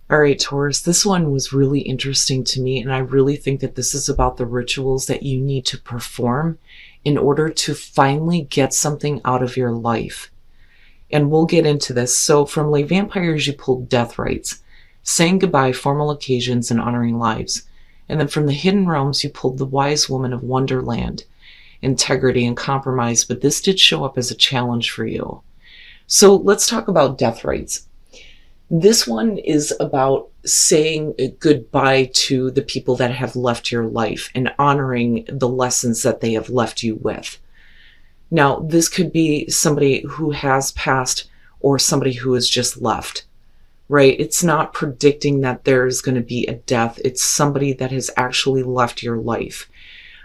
All right, Taurus, this one was really interesting to me, and I really think that this is about the rituals that you need to perform in order to finally get something out of your life. And we'll get into this. So from Lay Vampires, you pulled death rites, saying goodbye, formal occasions, and honoring lives. And then from the Hidden Realms, you pulled the Wise Woman of Wonderland, integrity and compromise, but this did show up as a challenge for you. So let's talk about death rites. This one is about saying goodbye to the people that have left your life and honoring the lessons that they have left you with. Now, this could be somebody who has passed or somebody who has just left, right? It's not predicting that there's going to be a death. It's somebody that has actually left your life.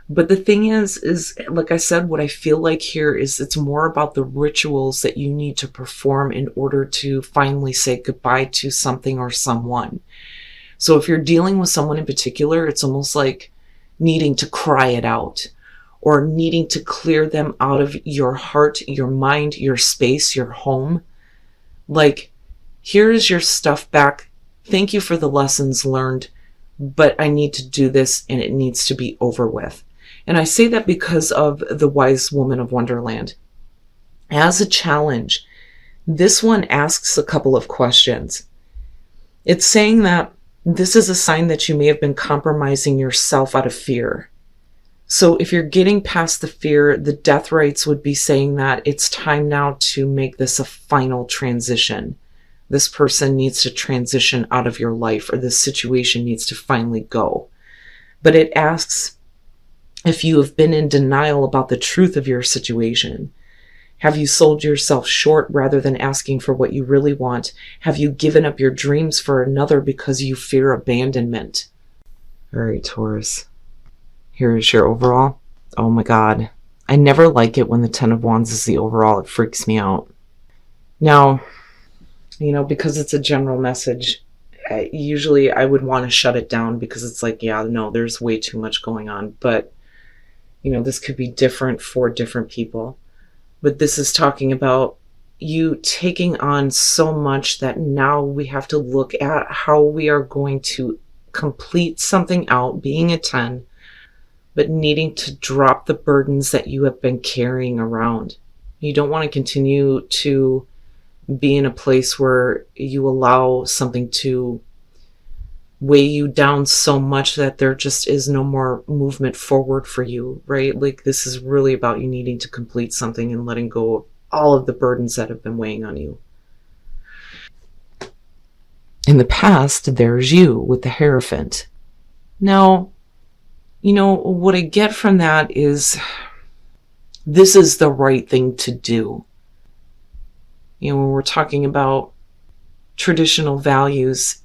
But the thing is like I said, what I feel like here is it's more about the rituals that you need to perform in order to finally say goodbye to something or someone. So if you're dealing with someone in particular, it's almost like needing to cry it out or needing to clear them out of your heart, your mind, your space, your home. Like, here's your stuff back. Thank you for the lessons learned, but I need to do this and it needs to be over with. And I say that because of the Wise Woman of Wonderland. As a challenge, this one asks a couple of questions. It's saying that this is a sign that you may have been compromising yourself out of fear. So if you're getting past the fear, the death rites would be saying that it's time now to make this a final transition. This person needs to transition out of your life, or this situation needs to finally go. But it asks if you have been in denial about the truth of your situation. Have you sold yourself short rather than asking for what you really want? Have you given up your dreams for another because you fear abandonment? All right, Taurus. Here's your overall. Oh my God. I never like it when the Ten of Wands is the overall. It freaks me out. Now, because it's a general message, usually I would want to shut it down because it's like, yeah, no, there's way too much going on. But, this could be different for different people. But this is talking about you taking on so much that now we have to look at how we are going to complete something out, being a 10, but needing to drop the burdens that you have been carrying around. You don't want to continue to be in a place where you allow something to weigh you down so much that there just is no more movement forward for you, right? Like, this is really about you needing to complete something and letting go of all of the burdens that have been weighing on you. In the past, there's you with the Hierophant. Now, what I get from that is this is the right thing to do. When we're talking about traditional values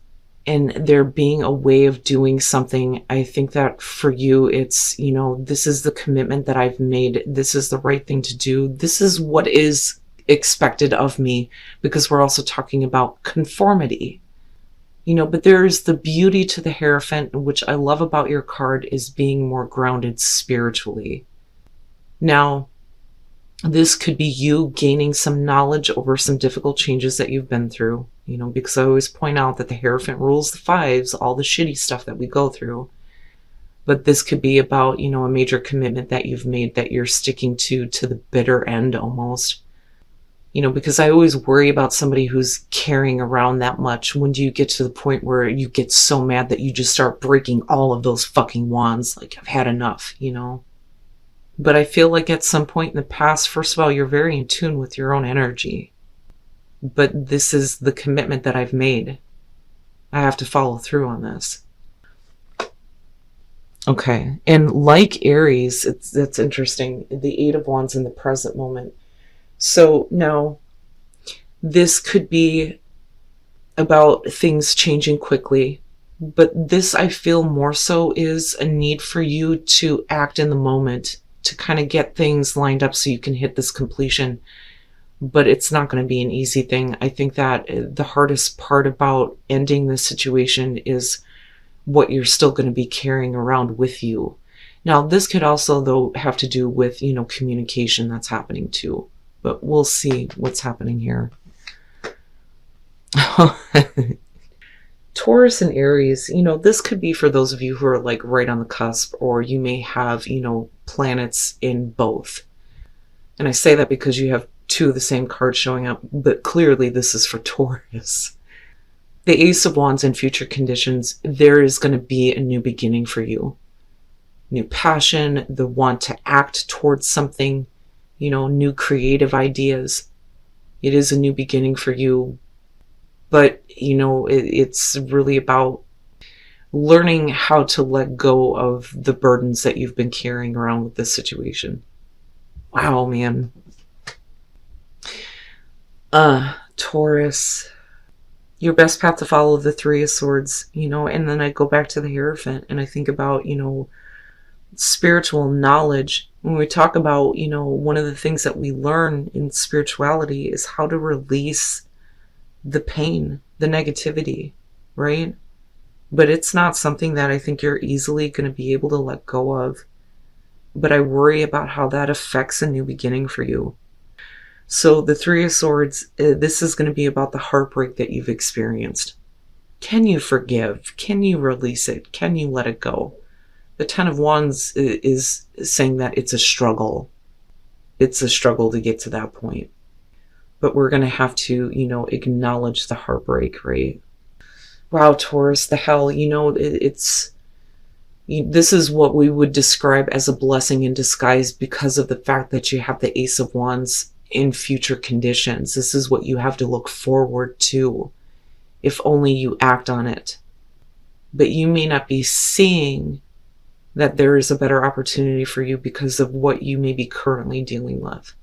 and there being a way of doing something, I think that for you, it's, this is the commitment that I've made. This is the right thing to do. This is what is expected of me, because we're also talking about conformity. But there's the beauty to the Hierophant, which I love about your card, is being more grounded spiritually. Now, this could be you gaining some knowledge over some difficult changes that you've been through, because I always point out that the Hierophant rules the fives, all the shitty stuff that we go through. But this could be about, a major commitment that you've made that you're sticking to the bitter end almost. Because I always worry about somebody who's carrying around that much. When do you get to the point where you get so mad that you just start breaking all of those fucking wands? Like, I've had enough, But I feel like at some point in the past, first of all, you're very in tune with your own energy. But this is the commitment that I've made. I have to follow through on this. Okay. And like Aries, that's interesting. The Eight of Wands in the present moment. So now, this could be about things changing quickly. But this, I feel more so, is a need for you to act in the moment, to kind of get things lined up so you can hit this completion. But it's not going to be an easy thing. I think that the hardest part about ending this situation is what you're still going to be carrying around with you. Now, this could also, though, have to do with, communication that's happening too. But we'll see what's happening here. Taurus and Aries, this could be for those of you who are like right on the cusp, or you may have, planets in both. And I say that because you have two of the same cards showing up, but clearly this is for Taurus. The Ace of Wands in future conditions, there is going to be a new beginning for you. New passion, the want to act towards something, new creative ideas. It is a new beginning for you. But, it's really about learning how to let go of the burdens that you've been carrying around with this situation. Wow, man. Taurus, your best path to follow, the Three of Swords, and then I go back to the Hierophant and I think about, spiritual knowledge. When we talk about, one of the things that we learn in spirituality is how to release the pain, the negativity, right? But it's not something that I think you're easily going to be able to let go of. But I worry about how that affects a new beginning for you. So the Three of Swords, this is going to be about the heartbreak that you've experienced. Can you forgive? Can you release it? Can you let it go? The Ten of Wands is saying that it's a struggle. It's a struggle to get to that point. But we're going to have to, acknowledge the heartbreak, right? Wow, Taurus, the hell, this is what we would describe as a blessing in disguise because of the fact that you have the Ace of Wands in future conditions. This is what you have to look forward to if only you act on it. But you may not be seeing that there is a better opportunity for you because of what you may be currently dealing with.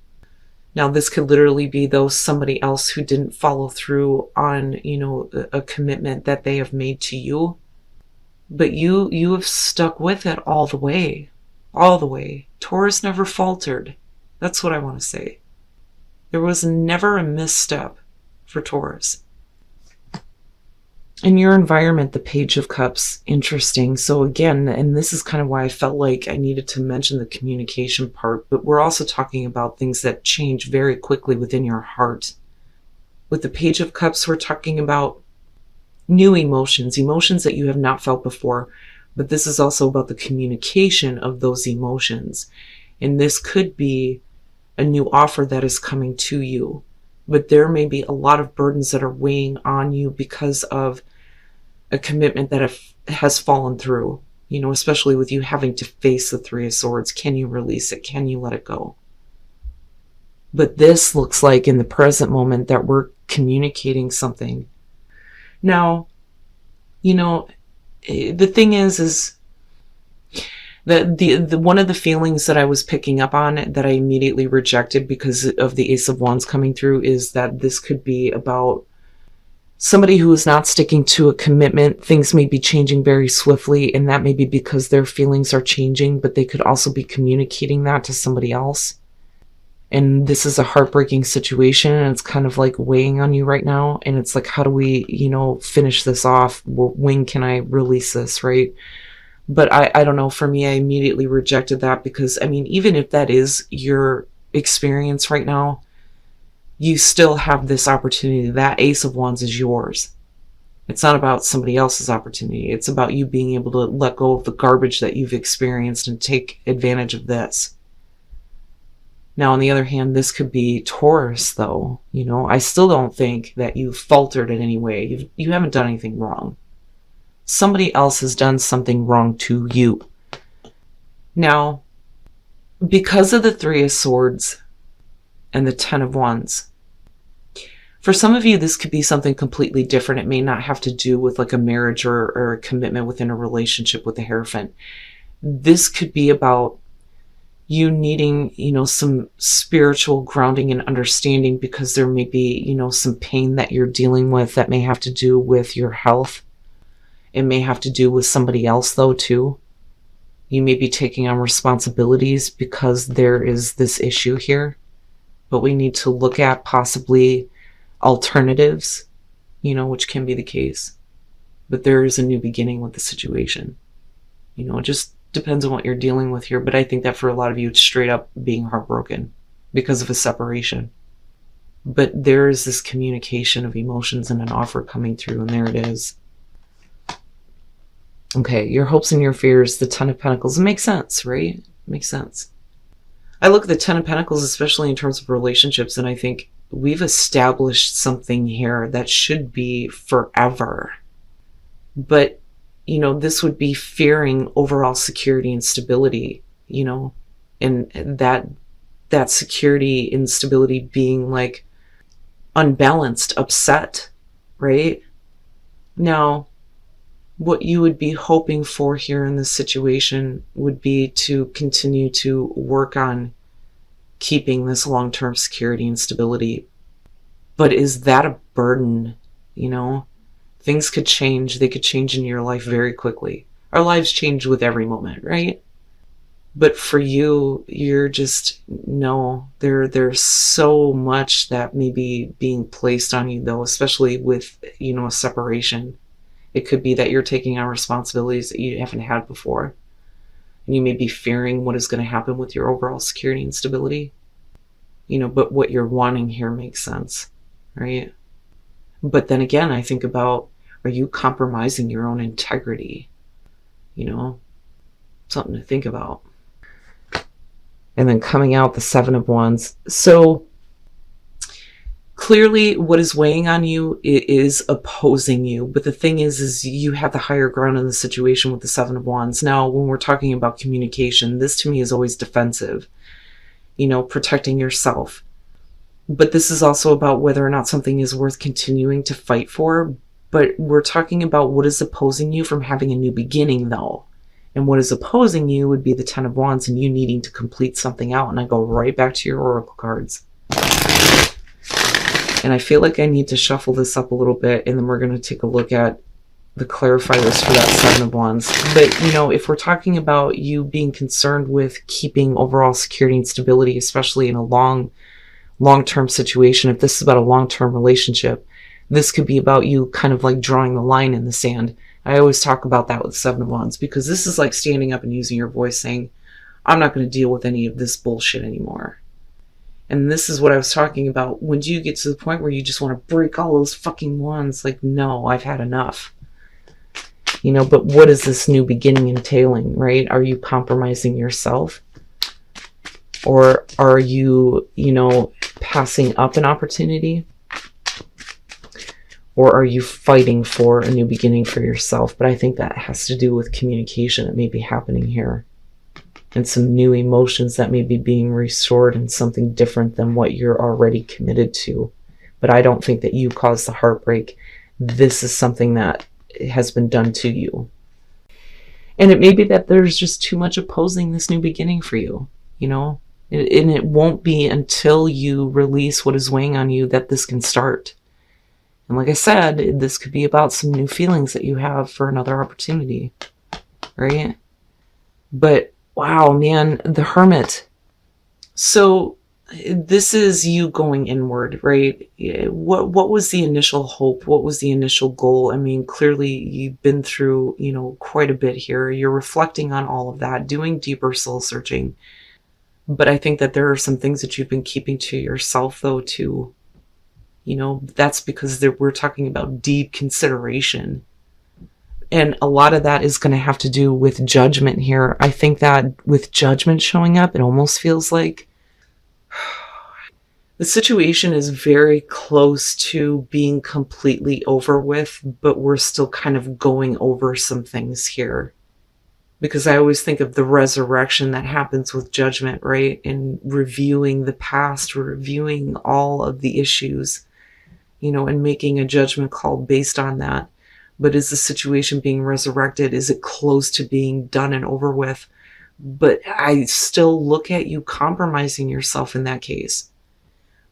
Now, this could literally be, though, somebody else who didn't follow through on, a commitment that they have made to you. But you have stuck with it all the way. All the way. Taurus never faltered. That's what I want to say. There was never a misstep for Taurus. In your environment, the Page of Cups, interesting. So again, and this is kind of why I felt like I needed to mention the communication part, but we're also talking about things that change very quickly within your heart. With the Page of Cups, we're talking about new emotions, emotions that you have not felt before, but this is also about the communication of those emotions. And this could be a new offer that is coming to you, but there may be a lot of burdens that are weighing on you because of a commitment that has fallen through, especially with you having to face the Three of Swords. Can you release it? Can you let it go? But this looks like in the present moment that we're communicating something. Now, the thing is that the one of the feelings that I was picking up on that I immediately rejected because of the Ace of Wands coming through is that this could be about somebody who is not sticking to a commitment. Things may be changing very swiftly, and that may be because their feelings are changing, but they could also be communicating that to somebody else. And this is a heartbreaking situation, and it's kind of like weighing on you right now. And it's like, how do we, finish this off? When can I release this, right? But I don't know, for me, I immediately rejected that because, even if that is your experience right now, you still have this opportunity. That Ace of Wands is yours. It's not about somebody else's opportunity. It's about you being able to let go of the garbage that you've experienced and take advantage of this. Now, on the other hand, this could be Taurus, though. I still don't think that you've faltered in any way. You haven't done anything wrong. Somebody else has done something wrong to you. Now, because of the Three of Swords and the Ten of Wands, for some of you, this could be something completely different. It may not have to do with like a marriage or a commitment within a relationship with the Hierophant. This could be about you needing, some spiritual grounding and understanding because there may be, some pain that you're dealing with that may have to do with your health. It may have to do with somebody else, though, too. You may be taking on responsibilities because there is this issue here. But we need to look at possibly alternatives, which can be the case. But there is a new beginning with the situation. It just depends on what you're dealing with here. But I think that for a lot of you, it's straight up being heartbroken because of a separation. But there is this communication of emotions and an offer coming through, and there it is. Okay, your hopes and your fears, the Ten of Pentacles. It makes sense, right? It makes sense. I look at the Ten of Pentacles, especially in terms of relationships, and I think we've established something here that should be forever. But, you know, this would be fearing overall security and stability, you know, and that security and stability being like unbalanced, upset, right? Now, what you would be hoping for here in this situation would be to continue to work on keeping this long-term security and stability. But is that a burden? You know, things could change. They could change in your life very quickly. Our lives change with every moment, right? But for you, you're just, no, there's so much that may be being placed on you, though, especially with, you know, a separation. It could be that you're taking on responsibilities that you haven't had before. And you may be fearing what is going to happen with your overall security and stability. You know, but what you're wanting here makes sense, right? But then again, I think about, are you compromising your own integrity? You know, something to think about. And then coming out the Seven of Wands. So clearly what is weighing on you is opposing you. But the thing is you have the higher ground in the situation with the Seven of Wands. Now, when we're talking about communication, this to me is always defensive, you know, protecting yourself. But this is also about whether or not something is worth continuing to fight for. But we're talking about what is opposing you from having a new beginning, though. And what is opposing you would be the Ten of Wands and you needing to complete something out. And I go right back to your oracle cards. And I feel like I need to shuffle this up a little bit, and then we're going to take a look at the clarifiers for that Seven of Wands. But, you know, if we're talking about you being concerned with keeping overall security and stability, especially in a long-term situation, if this is about a long-term relationship, this could be about you kind of like drawing the line in the sand. I always talk about that with Seven of Wands, because this is like standing up and using your voice saying, I'm not going to deal with any of this bullshit anymore. And this is what I was talking about. When do you get to the point where you just want to break all those fucking wands? Like, no, I've had enough. You know, but what is this new beginning entailing, right? Are you compromising yourself? Or are you, you know, passing up an opportunity? Or are you fighting for a new beginning for yourself? But I think that has to do with communication that may be happening here. And some new emotions that may be being restored and something different than what you're already committed to. But I don't think that you caused the heartbreak. This is something that has been done to you. And it may be that there's just too much opposing this new beginning for you, you know? And it won't be until you release what is weighing on you that this can start. And like I said, this could be about some new feelings that you have for another opportunity, right? But wow, man, the Hermit. So this is you going inward, right? What was the initial hope? What was the initial goal? I mean, clearly you've been through, you know, quite a bit here. You're reflecting on all of that, doing deeper soul searching. But I think that there are some things that you've been keeping to yourself, though, too. You know, that's because we're talking about deep consideration. And a lot of that is going to have to do with judgment here. I think that with judgment showing up, it almost feels like the situation is very close to being completely over with, but we're still kind of going over some things here. Because I always think of the resurrection that happens with judgment, right? And reviewing the past, reviewing all of the issues, you know, and making a judgment call based on that. But is the situation being resurrected? Is it close to being done and over with? But I still look at you compromising yourself in that case.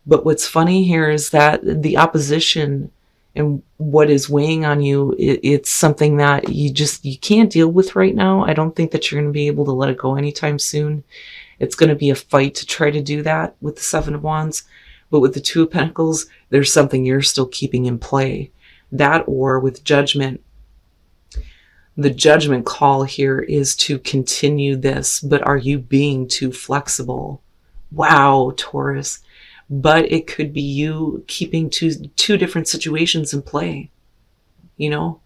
But what's funny here is that the opposition and what is weighing on you, it's something that you can't deal with right now. I don't think that you're going to be able to let it go anytime soon. It's going to be a fight to try to do that with the Seven of Wands. But with the Two of Pentacles, there's something you're still keeping in play. That, or with judgment, the judgment call here is to continue this, but are you being too flexible? Wow, Taurus. But it could be you keeping two different situations in play, you know?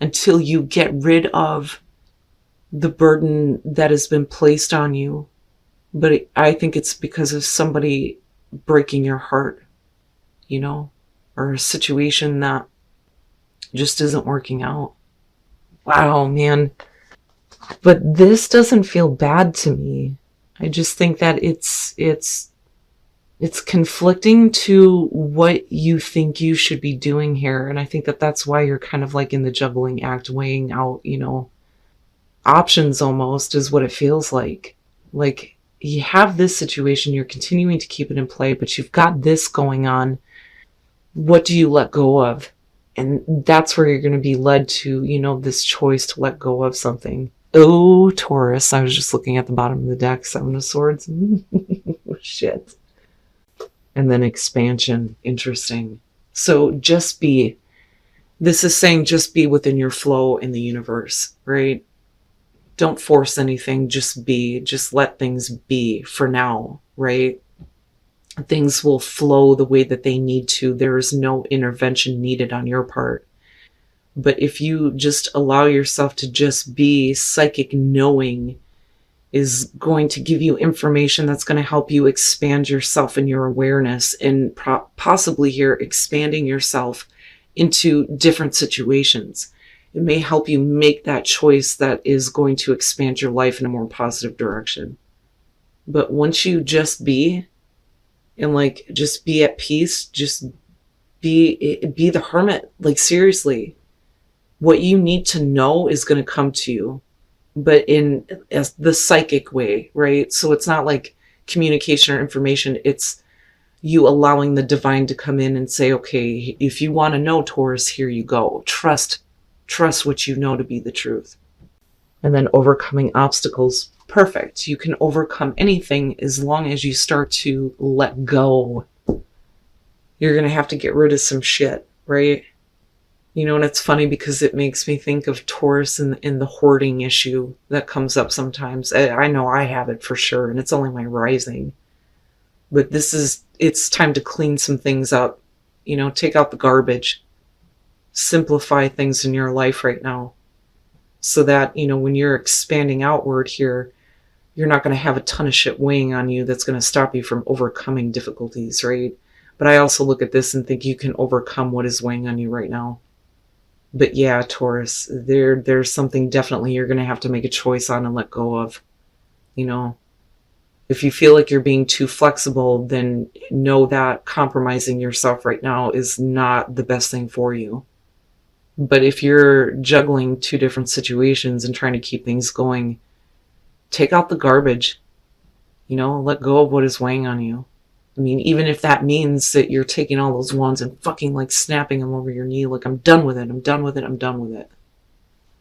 until you get rid of the burden that has been placed on you. But I think it's because of somebody breaking your heart, you know, or a situation that just isn't working out. Wow, man. But this doesn't feel bad to me. I just think that it's conflicting to what you think you should be doing here. And I think that that's why you're kind of like in the juggling act, weighing out, you know, options almost is what it feels like. Like you have this situation, you're continuing to keep it in play, but you've got this going on. What do you let go of? And that's where you're going to be led to, you know, this choice to let go of something. Oh, Taurus. I was just looking at the bottom of the deck. 7 of Swords. Shit. And then expansion. Interesting. So just be. This is saying just be within your flow in the universe, right? Don't force anything. Just be. Just let things be for now, right? Things will flow the way that they need to. There is no intervention needed on your part. But if you just allow yourself to just be, psychic knowing is going to give you information that's going to help you expand yourself and your awareness, and possibly here expanding yourself into different situations. It may help you make that choice that is going to expand your life in a more positive direction. But once you just be, and like just be at peace, just be the hermit. Like seriously, what you need to know is going to come to you, but in as the psychic way, right? So it's not like communication or information. It's you allowing the divine to come in and say, okay, if you want to know, Taurus, here you go. Trust what you know to be the truth. And then overcoming obstacles. Perfect. You can overcome anything as long as you start to let go. You're going to have to get rid of some shit, right? You know, and it's funny because it makes me think of Taurus in the hoarding issue that comes up sometimes. I know I have it for sure, and it's only my rising. But it's time to clean some things up. You know, take out the garbage. Simplify things in your life right now. So that, you know, when you're expanding outward here, you're not going to have a ton of shit weighing on you that's going to stop you from overcoming difficulties, right? But I also look at this and think you can overcome what is weighing on you right now. But yeah, Taurus, there's something definitely you're going to have to make a choice on and let go of. You know, if you feel like you're being too flexible, then know that compromising yourself right now is not the best thing for you. But if you're juggling 2 different situations and trying to keep things going, take out the garbage, you know, let go of what is weighing on you. I mean, even if that means that you're taking all those wands and fucking like snapping them over your knee, like, I'm done with it, I'm done with it, I'm done with it.